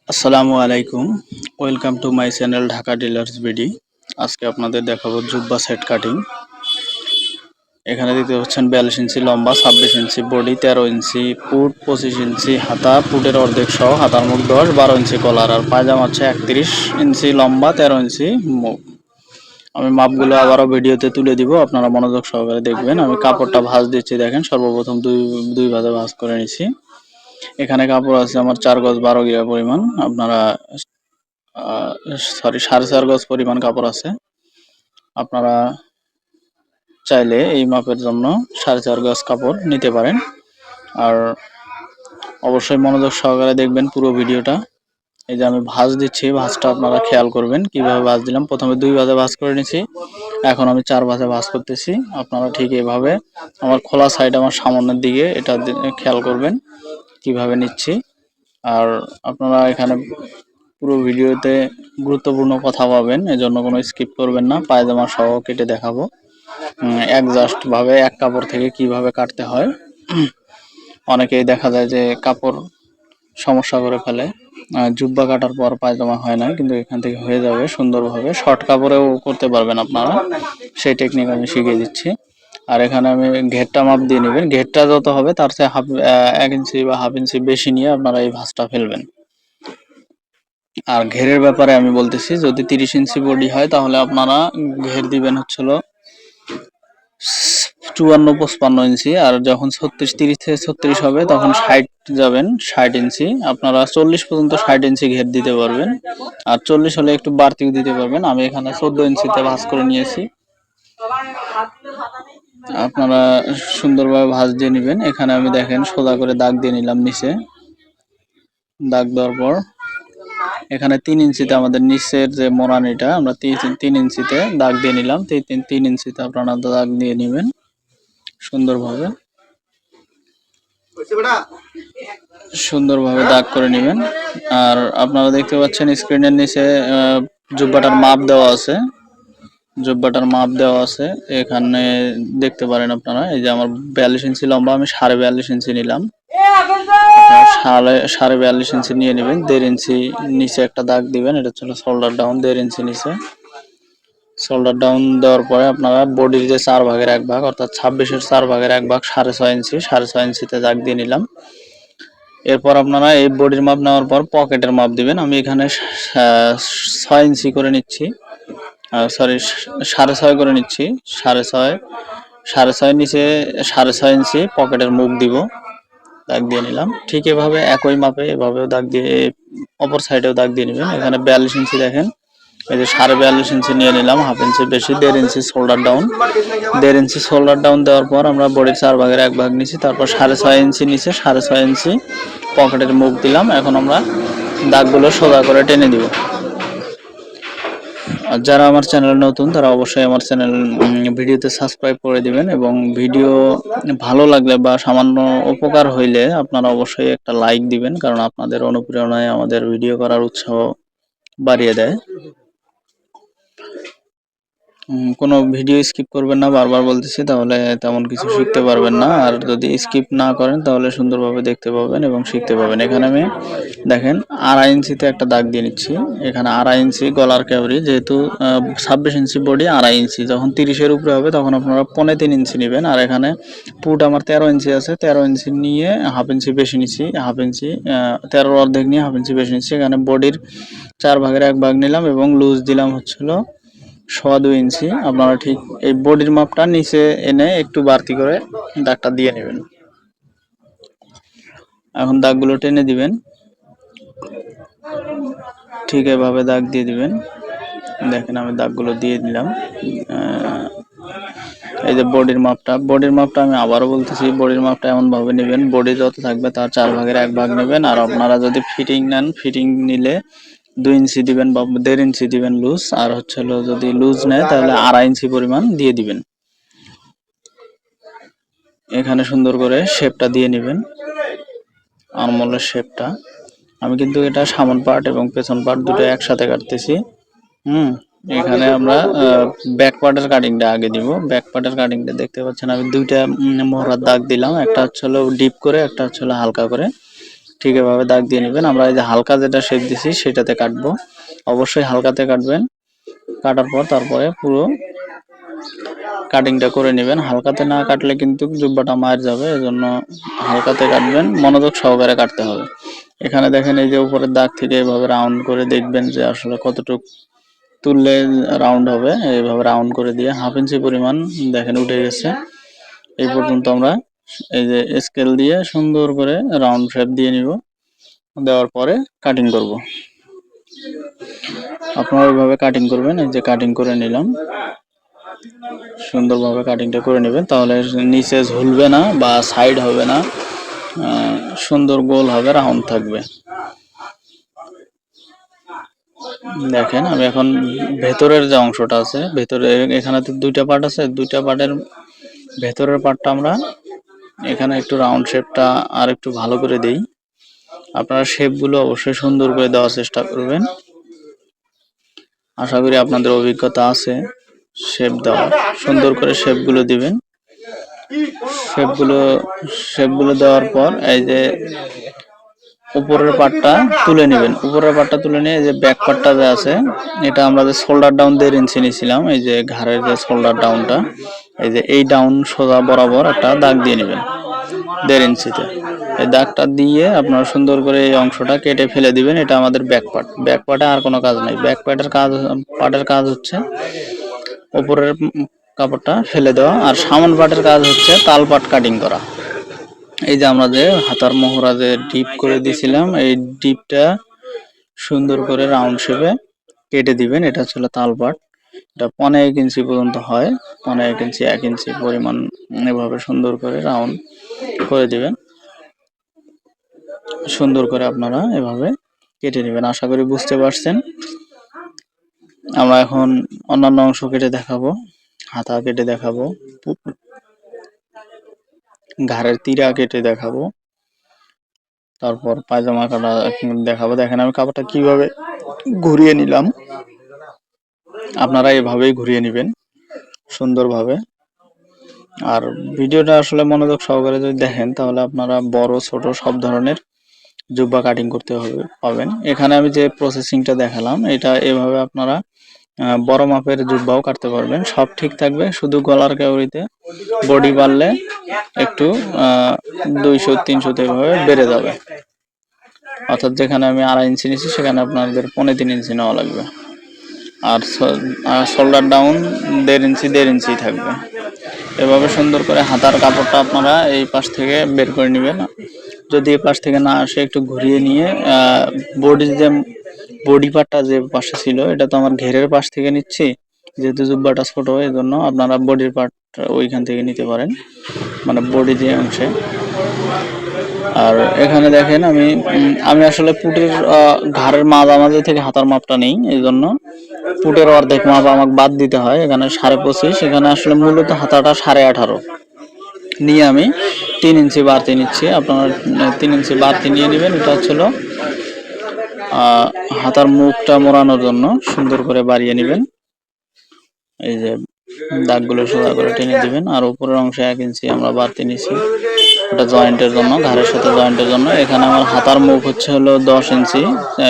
আসসালামু আলাইকুম। Welcome to my channel Dhaka dealers BD. আজকে আপনাদের দেখাবো জুব্বা সেট কাটিং। এখানে দেখতে পাচ্ছেন 42 ইঞ্চি লম্বা, 26 ইঞ্চি বডি, 13 ইঞ্চি পুট, 25 ইঞ্চি হাতা, পুটের অর্ধেক সহ, হাতার মুখ 10, 12 ইঞ্চি কলার, আর পায়জামা হচ্ছে 31 ইঞ্চি লম্বা, 13 ইঞ্চি মুখ। আমি মাপগুলো আবারও ভিডিওতে তুলে দিব, আপনারা মনোযোগ সহকারে দেখবেন। আমি কাপড়টা ভাঁজ দিচ্ছি, দেখেন সর্বপ্রথম দুই ভাঁজে ভাঁজ করে নিছি। এখানে কাপড় আছে আমার 4 গজ 12 গিরা পরিমাণ। আপনারা সরি 4.5 গজ পরিমাণ কাপড় আছে। আপনারা চাইলে এই মাপের জন্য 4.5 গজ কাপড় নিতে পারেন। আর অবশ্যই মনোযোগ সহকারে দেখবেন পুরো ভিডিওটা। এই যে আমি ভাঁজ দিচ্ছি, ভাঁজটা আপনারা খেয়াল করবেন কিভাবে ভাঁজ দিলাম। প্রথমে 2 ভাঁজে ভাঁজ করে নিছি, এখন আমি 4 ভাঁজে ভাঁজ করতেছি। আপনারা ঠিক এইভাবে আমার খোলা সাইড আমার সামনের দিকে এটা খেয়াল করবেন কিভাবে নিচ্ছি। আর আপনারা এখানে পুরো ভিডিওতে গুরুত্বপূর্ণ কথা পাবেন, এজন্য কোনো স্কিপ করবেন না। পায়জামা সহ কেটে দেখাবো একজাস্ট ভাবে এক কাপড় থেকে কিভাবে কাটতে হয়। অনেকেই দেখা যায় যে কাপড় সমস্যা করে ফেলে, জুব্বা কাটার পর পায়জামা হয় না, কিন্তু এখান থেকে হয়ে যাবে সুন্দরভাবে। শর্ট কাপড়েও করতে পারবেন আপনারা, সেই টেকনিক আমি শিখিয়ে দিচ্ছি। আর এখানে আমি ঘেরটা মাপ দিয়ে নেবেন। ঘেরটা যত হবে তার চেয়ে 1 ইঞ্চি বা হাফ ইঞ্চি বেশি নিয়ে আপনারা এই ভাঁজটা ফেলবেন। আর ঘেরের ব্যাপারে আমি বলতেছি, যদি 30 ইঞ্চি বডি হয় তাহলে আপনারা ঘের দিবেন হচ্ছিল 54-55 ইঞ্চি। আর যখন 30 থেকে 36 হবে তখন 60 যাবেন, 60 ইঞ্চি। আপনারা 40 পর্যন্ত 60 ইঞ্চি ঘের দিতে পারবেন, আর 40 হলে একটু বাড়তিও দিতে পারবেন। আমি এখানে 14 ইঞ্চিতে ভাঁজ করে নিয়েছি। আপনারা সুন্দরভাবে ভাঁজ দিয়ে নেবেন। এখানে আমি দেখেন সোজা করে দাগ দিয়ে নিলাম নিচে। দাগ দেওয়ার পর এখানে 3 ইঞ্চিতে আমাদের নিচের যে মোড়ানিটা, আমরা 3 ইঞ্চিতে দাগ দিয়ে নিলাম। 3 ইঞ্চিতে আপনারা দাগ দিয়ে নেবেন সুন্দরভাবে। সুন্দরভাবে দাগ করে নেবেন। আর আপনারা দেখতে পাচ্ছেন স্ক্রিনের নিচে জুব্বাটার মাপ দেওয়া আছে। জুব্বাটার মাপ দেওয়া আছে, এখানে দেখতে পারেন আপনারা। এই যে আমার 42 ইঞ্চি লম্বা, আমি 42.5 ইঞ্চি নিলাম। 42.5 ইঞ্চি নিয়ে নেবেন। 1.5 ইঞ্চি নিচে একটা দাগ দিবেন, এটা হচ্ছে শোল্ডার ডাউন। 1.5 ইঞ্চি নিচে শোল্ডার ডাউন দেওয়ার পরে আপনারা বডির যে 4 ভাগের 1 ভাগ, অর্থাৎ 26-এর 4 ভাগের 1 ভাগ 6.5 ইঞ্চি, 6.5 ইঞ্চিতে দাগ দিয়ে নিলাম। এরপর আপনারা এই বডির মাপ নেওয়ার পর পকেটের মাপ দিবেন। আমি এখানে 6 ইঞ্চি করে নিচ্ছি, সরি 6.5 করে নিচ্ছি। 6.5 নিচে 6.5 ইঞ্চি পকেটের মুখ দিব, দাগ দিয়ে নিলাম। ঠিক এভাবে একই মাপে এভাবেও দাগ দিয়ে অপর সাইডেও দাগ দিয়ে নেবেন। এখানে 42 ইঞ্চি দেখেন, এই যে 42.5 ইঞ্চি নিয়ে নিলাম, হাফ ইঞ্চি বেশি। 1.5 ইঞ্চি শোল্ডার ডাউন। 1.5 ইঞ্চি শোল্ডার ডাউন দেওয়ার পর আমরা বডির 4 ভাগের 1 ভাগ নিচ্ছি। তারপর 6.5 ইঞ্চি নিচে 6.5 ইঞ্চি পকেটের মুখ দিলাম। এখন আমরা দাগগুলো সোজা করে টেনে দিব। আর যারা আমার চ্যানেলে নতুন তারা অবশ্যই আমার চ্যানেল ভিডিওতে সাবস্ক্রাইব করে দিবেন, এবং ভিডিও ভালো লাগলে বা সামান্য উপকার হইলে আপনারা অবশ্যই একটা লাইক দিবেন, কারণ আপনাদের অনুপ্রেরণায় আমাদের ভিডিও করার উৎসাহ বাড়িয়ে দেয়। কোনো ভিডিও স্কিপ করবেন না, বারবার বলতেছি, তাহলে তেমন কিছু শিখতে পারবেন না। আর যদি স্কিপ না করেন তাহলে সুন্দরভাবে দেখতে পাবেন এবং শিখতে পাবেন। এখানে আমি দেখেন 2.5 ইঞ্চিতে একটা দাগ দিয়ে নিচ্ছি। এখানে 2.5 ইঞ্চি গলার ক্যাবরি, যেহেতু 26 ইঞ্চি বডি, 2.5 ইঞ্চি। যখন 30-এর উপরে হবে তখন আপনারা 3.25 ইঞ্চি নেবেন। আর এখানে পুট আমার 13 ইঞ্চি আছে, 13 ইঞ্চি নিয়ে হাফ ইঞ্চি বেশি নিচ্ছি। হাফ ইঞ্চি 13 অর্ধেক নিয়ে হাফ ইঞ্চি বেশি নিচ্ছি। এখানে বডির 4 ভাগের 1 ভাগ নিলাম এবং লুজ দিলাম হচ্ছিল 2.25 ইঞ্চি। আপনারা ঠিক এই বডির মাপটা নিচে এনে একটু বাড়তি করে দাগটা দিয়ে নেবেন। এখন দাগগুলো টেনে দিবেন, ঠিক এভাবে দাগ দিয়ে দিবেন। দেখেন আমি দাগগুলো দিয়ে দিলাম। এই যে বডির মাপটা আমি আবারও বলতেছি, বডির মাপটা এমন ভাবে নেবেন, বডি যত থাকবে তার 4 ভাগের 1 ভাগ নেবেন। আর আপনারা যদি ফিটিং নেন, ফিটিং নিলে 2 ইঞ্চি দিবেন বা 1.5 ইঞ্চি দিবেন লুজ। আর হচ্ছে যদি লুজ নেয় তাহলে 2.5 ইঞ্চি পরিমাণ দিয়ে দিবেন। এখানে সুন্দর করে শেপটা দিয়ে নেবেন, আর্মহোলের শেপটা। আমি কিন্তু এটা সামন পার্ট এবং পেছন পার্ট দুটো একসাথে কাটতেছি। এখানে আমরা ব্যাক পার্টের কাটিংটা আগে দিব। ব্যাক পার্টের কাটিংটা দেখতে পাচ্ছেন আমি দুইটা মোহরার দাগ দিলাম, একটা হচ্ছে ডিপ করে, একটা হচ্ছে হালকা করে। ঠিক এভাবে দাগ দিয়ে নেবেন। আমরা এই যে হালকা যেটা শেপ দিছি সেটাতে কাটবো, অবশ্যই হালকাতে কাটবেন। কাটার পর তারপরে পুরো কাটিংটা করে নেবেন। হালকাতে না কাটলে কিন্তু জুব্বাটা মার যাবে, এজন্য হালকাতে কাটবেন, মনোযোগ সহকারে কাটতে হবে। এখানে দেখেন এই যে উপরের দাগ থেকে এভাবে রাউন্ড করে দেখবেন যে আসলে কতটুক তুললে রাউন্ড হবে। এইভাবে রাউন্ড করে দিয়ে 1/2 ইঞ্চি পরিমাণ দেখেন উঠে গেছে। এই পর্যন্ত আমরা এই যে স্কেল দিয়ে সুন্দর করে রাউন্ড শেপ দিয়ে নিব। দেওয়ার পরে কাটিং করব। আপনারা এইভাবে কাটিং করবেন। এই যে কাটিং করে নিলাম, সুন্দরভাবে কাটিংটা করে নেবেন, তাহলে নিচে ঝুলবে না বা সাইড হবে না, সুন্দর গোল হবে, রাউন্ড থাকবে। দেখেন আমি এখন ভেতরের যে অংশটা আছে, ভেতরে এখানে তো দুইটা পার্ট আছে, দুইটা পার্টের ভেতরের পার্টটা আমরা এখানে একটু রাউন্ড শেপটা আর একটু ভালো করে দেই। আপনারা শেপগুলো অবশ্যই সুন্দর করে দেওয়ার চেষ্টা করবেন। আশা করি আপনাদের অভিজ্ঞতা আছে শেপ দেওয়ার, সুন্দর করে শেপগুলো দিবেন। শেপগুলো দেওয়ার পর এই যে উপরের পার্টটা তুলে নেবেন। উপরের পার্টটা তুলে নিয়ে যে ব্যাক পার্টটা যে আছে, এটা আমরা যে শোল্ডার ডাউন 1.5 ইঞ্চি নিয়েছিলাম, এই যে ঘাড়ের যে শোল্ডার ডাউনটা, এই যে এই ডাউন সোজা বরাবর একটা দাগ দিয়ে নেবেন 1.5 ইঞ্চিতে। এই দাগটা দিয়ে আপনারা সুন্দর করে এই অংশটা কেটে ফেলে দিবেন। এটা আমাদের ব্যাক পার্ট। ব্যাক পার্টে আর কোনো কাজ নাই। ব্যাক পার্টের কাজ হচ্ছে উপরের কাপড়টা ফেলে দেওয়া, আর সামন পার্টের কাজ হচ্ছে তাল পাট কাটিং করা। এই যে আমরা যে হাতার মোহরা যে ডিপ করে দিয়েছিলাম, এই ডিপটা সুন্দর করে রাউন্ড শেপে কেটে দিবেন। এটা ছিল তাল পাট। এটা 1.5 ইঞ্চি পর্যন্ত হয়, 1.5 ইঞ্চি 1 ইঞ্চি পরিমাণ এভাবে সুন্দর করে রাউন্ড করে দিবেন। সুন্দর করে আপনারা এভাবে কেটে নেবেন। আশা করি বুঝতে পারছেন। আমরা এখন অন্যান্য অংশ কেটে দেখাবো, হাতা কেটে দেখাবো, ঘাড়ের তীরা কেটে দেখাবো, তারপর পায়জামা কাটা দেখাবো। দেখেন আমি কাপড়টা কিভাবে ঘুরিয়ে নিলাম, আপনারা এভাবেই ঘুরিয়ে নেবেন সুন্দরভাবে। আর ভিডিওটা আসলে মনোযোগ সহকারে যদি দেখেন, তাহলে আপনারা বড় ছোট সব ধরনের জুব্বা কাটিং করতে পাবেন। এখানে আমি যে প্রসেসিংটা দেখালাম, এটা এভাবে আপনারা বড় মাপের জুব্বাও কাটতে পারবেন, সব ঠিক থাকবে। শুধু গলার কাউরিতে বডি বাড়লে একটু 200-300 এভাবে বেড়ে যাবে। অর্থাৎ যেখানে আমি 2.5 ইঞ্চি নিচ্ছি, সেখানে আপনাদের 3.25 ইঞ্চি নেওয়া লাগবে। আর শোল্ডার ডাউন 1.5 ইঞ্চি থাকবে। এভাবে সুন্দর করে হাতার কাপড়টা আপনারা এই পাশ থেকে বের করে নেবেন। যদি এই পাশ থেকে না আসে, একটু ঘুরিয়ে নিয়ে বডি পার্টটা যে পাশে ছিল, এটা তো আমার ঘেরের পাশ থেকে নিচ্ছি, যেহেতু জুব্বাটা ছোট, এই জন্য আপনারা বডির পার্ট ওইখান থেকে নিতে পারেন, মানে বডি যে অংশে। আর এখানে দেখেন আমি আসলে পুটের ঘাড়ের মাঝামাঝি থেকে হাতার মাপটা নেই, এই জন্য পুটের অর্ধেক মাপ আমাকে বাদ দিতে হয়। এখানে 25.5, এখানে আসলে মূলত হাতাটা 18.5 নিয়ে আমি 3 ইঞ্চি বাড়তি নিচ্ছি। আপনারা 3 ইঞ্চি বাড়তি নিয়ে নেবেন। এটা হচ্ছিল হাতার মুখটা মোড়ানোর জন্য সুন্দর করে বাড়িয়ে নেবেন। এই যে দাগগুলো সোজা করে টেনে দিবেন। আর উপরের অংশে 1 ইঞ্চি আমরা বাড়তি নিচ্ছি, এটা জয়েন্টের জন্য, ঘাড়ের সাথে জয়েন্টের জন্য। এখানে আমার হাতার মুখ হচ্ছে হলো 10 ইঞ্চি,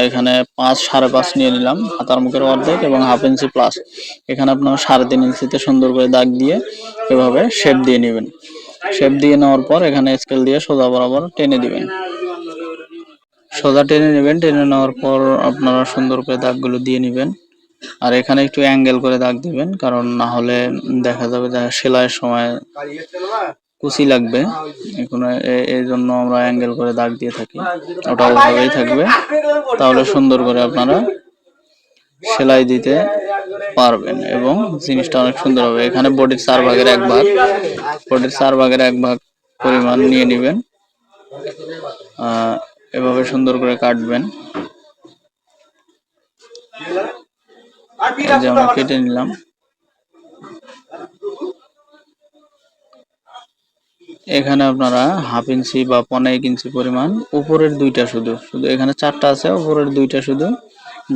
এখানে 5.5 নিয়ে নিলাম হাতার মুখের অর্ধেক, এবং 1/2 ইঞ্চি প্লাস। এখানে আপনারা 3.5 ইঞ্চিতে সুন্দর করে দাগ দিয়ে এভাবে শেপ দিয়ে নেবেন। শেপ দিয়ে নেওয়ার পর এখানে স্কেল দিয়ে সোজা বরাবর টেনে দিবেন। সোজা টেনে নেবেন। টেনে নেওয়ার পর আপনারা সুন্দর করে দাগগুলো দিয়ে নেবেন। আর এখানে একটু অ্যাঙ্গেল করে দাগ দিবেন, কারণ না হলে দেখা যাবে যে সেলাইয়ের সময় কুচি লাগবে। এখানে এই জন্য আমরা অ্যাঙ্গেল করে দাগ দিয়ে থাকি, ওটা ওভাবেই থাকবে। তাহলে সুন্দর করে আপনারা সেলাই দিতে পারবেন এবং জিনিসটা অনেক সুন্দর হবে। এখানে বডির 4 ভাগের 1 ভাগ, বডির 4 ভাগের 1 ভাগ পরিমাণ নিয়ে নেবেন। এভাবে সুন্দর করে কাটবেন। এই যে আমরা কেটে নিলাম। এখানে আপনারা 1/2 ইঞ্চি বা 1.5 ইঞ্চি পরিমাণ উপরের দুইটা শুধু এখানে 4টা আছে, উপরের দুইটা শুধু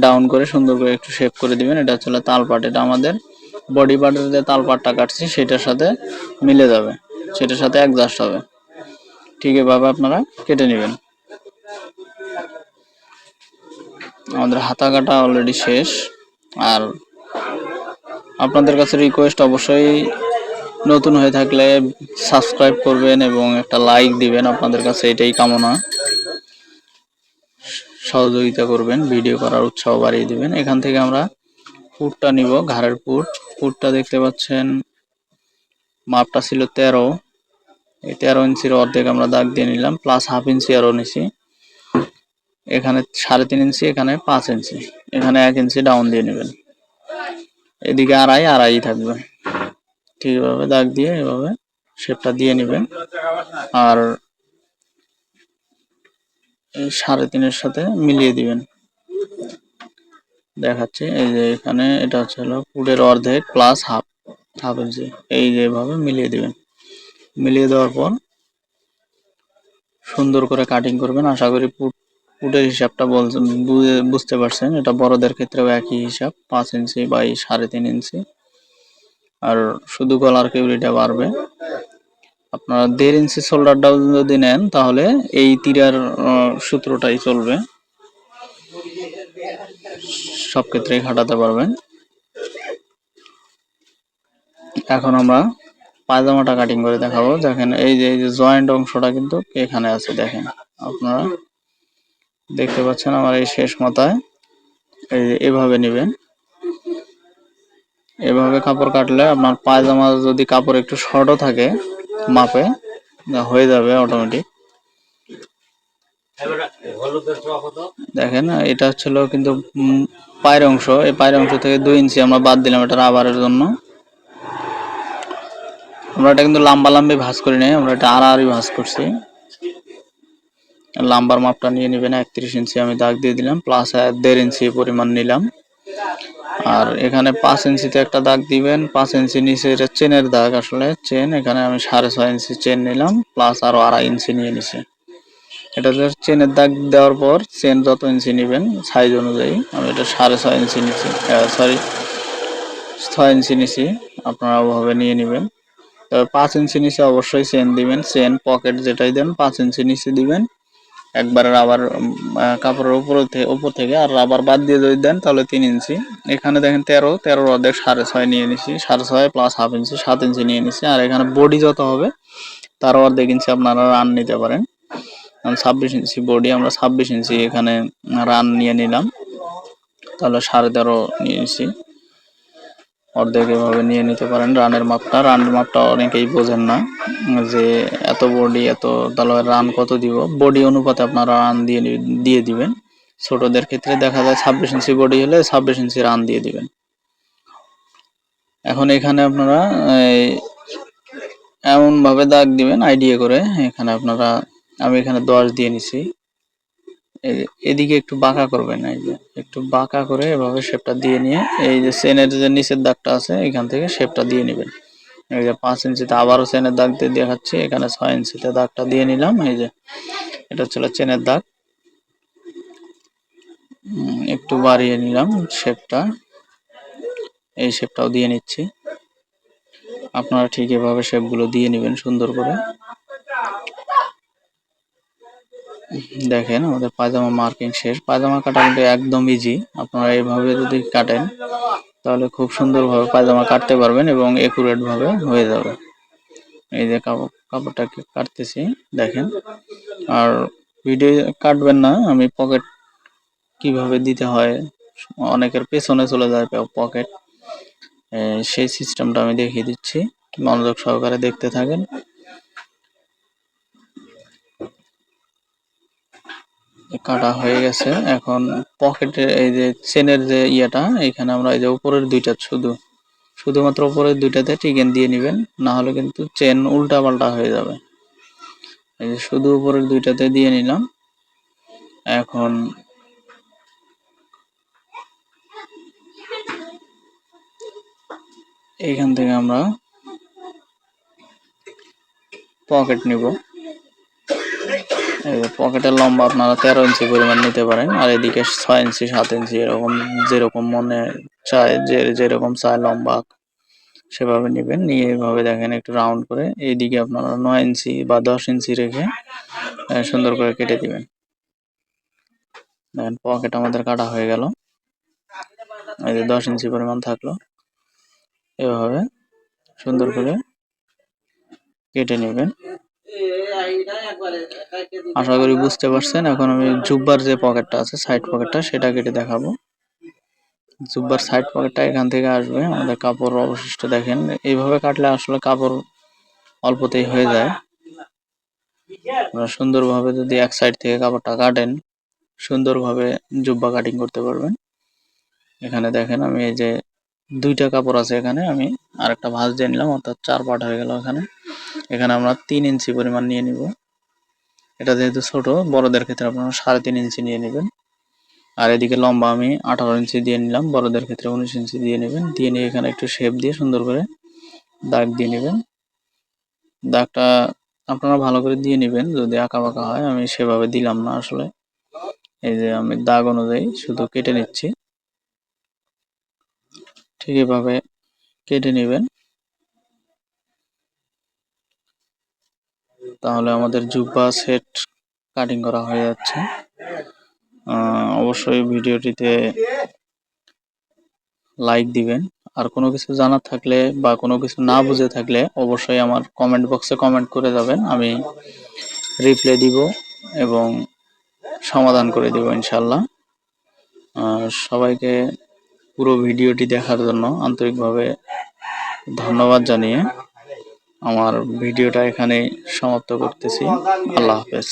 ডাউন করে সুন্দর করে একটু শেপ করে দিবেন। এটা হচ্ছে তাল পাট। এটা আমাদের বডি পার্টের যে তাল পাটটা কাটছি সেটার সাথে মিলে যাবে, সেটার সাথে অ্যাডজাস্ট হবে। ঠিক এভাবে আপনারা কেটে নেবেন। আমাদের হাতা কাটা অলরেডি শেষ। আর আপনাদের কাছে রিকোয়েস্ট, অবশ্যই নতুন হয়ে থাকলে সাবস্ক্রাইব করবেন এবং একটা লাইক দিবেন। আপনাদের কাছে এটাই কামনা। সহযোগিতা করবেন, ভিডিও করার উৎসাহ বাড়িয়ে দিবেন। এখান থেকে আমরা পুটটা নিব, ঘাড়ের পুট। পুটটা দেখতে পাচ্ছেন মাপটা ছিল 13। এই 13 ইঞ্চির অর্ধেক আমরা দাগ দিয়ে নিলাম, প্লাস হাফ ইঞ্চি আরও নিছি। এখানে 3.5 ইঞ্চি, এখানে 5 ইঞ্চি, এখানে 1 ইঞ্চি ডাউন দিয়ে নেবেন। এদিকে আড়াই থাকবে। ঠিক এভাবে দাগ দিয়ে এভাবে শেপটা দিয়ে নেবেন। আর এই 3.5-এর সাথে মিলিয়ে দিবেন। দেখাচ্ছি, এই যে এখানে এটা হচ্ছে হলো পুটের অর্ধেক প্লাস হাফ ইঞ্চি, এই যে এভাবে মিলিয়ে দিবেন। মিলিয়ে দেওয়ার পর সুন্দর করে কাটিং করবেন। আশা করি পুটের হিসাবটা বুঝতে পারছেন। এটা বড়দের ক্ষেত্রেও একই হিসাব, 5 ইঞ্চি বাই 3.5 ইঞ্চি। আর শুধু গলার কেউরিটা বাড়বে। আপনারা 1.5 ইঞ্চি শোল্ডারটাও যদি নেন তাহলে এই তীরার সূত্রটাই চলবে, সব ক্ষেত্রেই খাটাতে পারবেন। এখন আমরা পায়জামাটা কাটিং করে দেখাবো। দেখেন এই যে জয়েন্ট অংশটা কিন্তু এখানে আছে, দেখেন আপনারা দেখতে পাচ্ছেন আমার এই শেষ মাথায়। এই যে এভাবে নেবেন, এভাবে কাপড় কাটলে আপনার পায়জামা যদি কাপড় একটু শর্টও থাকে মাপে, হয়ে যাবে অটোমেটিক। দেখেন এটা হচ্ছিল কিন্তু পায়ের অংশ, এই পায়ের অংশ থেকে 2 ইঞ্চি আমরা বাদ দিলাম এটা রাবারের জন্য। আমরা এটা কিন্তু লাম্বি ভাঁজ করি নাই, আমরা এটা আড়াআড়ি ভাঁজ করছি। লাম্বার মাপটা নিয়ে নেবেন, 31 ইঞ্চি আমি দাগ দিয়ে দিলাম, প্লাস 1.5 ইঞ্চি পরিমাণ নিলাম। আর এখানে 5 ইঞ্চিতে একটা দাগ দিবেন। 5 ইঞ্চি নিচে এটা চেনের দাগ, আসলে চেন, এখানে আমি 6.5 ইঞ্চি চেন নিলাম, প্লাস আরো 2.5 ইঞ্চি নিয়ে নিছি। এটা চেনের দাগ দেওয়ার পর চেন যত ইঞ্চি নেবেন সাইজ অনুযায়ী, আমি এটা 6.5 ইঞ্চি নিছি, সরি 6 ইঞ্চি নিছি, আপনারা ওভাবে নিয়ে নেবেন। তবে 5 ইঞ্চি নিচে অবশ্যই চেন দিবেন। চেন পকেট যেটাই দেন 5 ইঞ্চি নিচে দিবেন। একবার রাবার কাপড়ের উপর থেকে আর রাবার বাদ দিয়ে যদি দেন তাহলে 3 ইঞ্চি। এখানে দেখেন 13 অর্ধেক 6.5 নিয়ে নিছি, 6.5 প্লাস হাফ ইঞ্চি 7 ইঞ্চি নিয়ে নিছি। আর এখানে বডি যত হবে তার অর্ধেক ইঞ্চি আপনারা রান নিতে পারেন। 26 ইঞ্চি বডি, আমরা 26 ইঞ্চি এখানে রান নিয়ে নিলাম, তাহলে 13.5 নিয়ে নিছি। অর্ধেক এভাবে নিয়ে নিতে পারেন। রানের মাপটা অনেকেই বোঝেন না, যে এত বডি এত তাহলে রান কত দিব। বডি অনুপাতে আপনারা রান দিয়ে দিবেন। ছোটদের ক্ষেত্রে দেখা যায় 26 ইঞ্চি বডি হলে 26 ইঞ্চি রান দিয়ে দিবেন। এখন এখানে আপনারা এমন ভাবে দাগ দিবেন আইডিয়া করে। এখানে আপনারা, আমি এখানে 10 দিয়ে নিছি। এদিকে একটু বাঁকা করবেন, এই যে একটু বাঁকা করে এভাবে শেপটা দিয়ে নিয়ে এই যে চেনের যে নিচের দাগটা আছে এখান থেকে শেপটা দিয়ে নেবেন। এই যে 5 ইঞ্চিতে আবারও চেনের দাগ দিয়ে দেখাচ্ছি, এখানে 6 ইঞ্চিতে দাগটা দিয়ে নিলাম। এই যে এটা হচ্ছে চেনের দাগ, একটু বাড়িয়ে নিলাম শেপটা, এই শেপটাও দিয়ে নিচ্ছি। আপনারা ঠিক এভাবে শেপগুলো দিয়ে নেবেন সুন্দর করে। দেখেন আমাদের পায়জামা মার্কিং শেষ। পায়জামা কাটা কিন্তু একদম ইজি। আপনারা এইভাবে যদি কাটেন তাহলে খুব সুন্দরভাবে পায়জামা কাটতে পারবেন এবং একুরেট ভাবে হয়ে যাবে। এই যে কাপড়টাকে কাটতেছি দেখেন। আর ভিডিও কাটবেন না, আমি পকেট কিভাবে দিতে হয়, অনেকের পেছনে চলে যায় পকেট, সেই সিস্টেমটা আমি দেখিয়ে দিচ্ছি, মনোযোগ সহকারে দেখতে থাকেন। কাটা হয়ে গেছে। এখন পকেটে এই যে চেনের যে ইয়েটা, এখানে আমরা এই যে উপরের দুইটা শুধুমাত্র উপরের দুইটাতে টিকেন দিয়ে নেবেন, না হলে কিন্তু চেন উল্টা পাল্টা হয়ে যাবে। এই যে শুধু উপরের দুইটাতে দিয়ে নিলাম। এখন এইখান থেকে আমরা পকেট নিব। পকেটের লম্বা আপনারা 13 ইঞ্চি পরিমাণ নিতে পারেন, আর এদিকে 6 ইঞ্চি 7 ইঞ্চি এরকম যেরকম মনে চায়, যেরকম চায় লম্বা সেভাবে নেবেন। নিয়ে এভাবে দেখেন একটু রাউন্ড করে এইদিকে আপনারা 9 ইঞ্চি বা 10 ইঞ্চি রেখে সুন্দর করে কেটে দিবেন। দেখেন পকেট আমাদের কাটা হয়ে গেল। এই যে 10 ইঞ্চি পরিমাণ থাকলো, এভাবে সুন্দর করে কেটে নেবেন। আশা করি বুঝতে পারছেন। এখন আমি জুব্বার যে পকেটটা আছে, সাইড পকেটটা, সেটা কেটে দেখাবো। জুব্বার সাইড পকেটটা এখান থেকে আসবে। আমাদের কাপড় অবশিষ্ট দেখেন, এইভাবে কাটলে আসলে কাপড় অল্পতেই হয়ে যায়। আপনারা সুন্দরভাবে যদি এক সাইড থেকে কাপড়টা কাটেন, সুন্দরভাবে জুব্বা কাটিং করতে পারবেন। এখানে দেখেন আমি এই যে 2টা কাপড় আছে, এখানে আমি আরেকটা ভাঁজ দিয়ে নিলাম, অর্থাৎ 4 পার্ট হয়ে গেল। এখানে আমরা 3 ইঞ্চি পরিমাণ নিয়ে নিব। এটা যেহেতু ছোট, বড়দের ক্ষেত্রে আপনারা 3.5 ইঞ্চি নিয়ে নেবেন। আর এদিকে লম্বা আমি 18 ইঞ্চি দিয়ে নিলাম, বড়দের ক্ষেত্রে 19 ইঞ্চি দিয়ে নেবেন। দিয়ে নিয়ে এখানে একটু শেপ দিয়ে সুন্দর করে দাগ দিয়ে নেবেন। দাগটা আপনারা ভালো করে দিয়ে নেবেন, যদি আঁকা বাঁকা হয়। আমি সেভাবে দিলাম না আসলে, এই যে আমি দাগ অনুযায়ী শুধু কেটে নিচ্ছি। ঠিক এভাবে কেটে নেবেন, তাহলে আমাদের জুব্বা সেট কাটিং করা হয়ে যাচ্ছে। অবশ্যই ভিডিওটিতে লাইক দিবেন। আর কোনো কিছু জানার থাকলে বা কোনো কিছু না বুঝে থাকলে অবশ্যই আমার কমেন্ট বক্সে কমেন্ট করে যাবেন, আমি রিপ্লাই দিব এবং সমাধান করে দিব ইনশাল্লাহ। সবাইকে পুরো ভিডিওটি দেখার জন্য আন্তরিকভাবে ধন্যবাদ জানিয়ে আমার ভিডিওটা এখানেই সমাপ্ত করতেছি। আল্লাহ হাফেজ।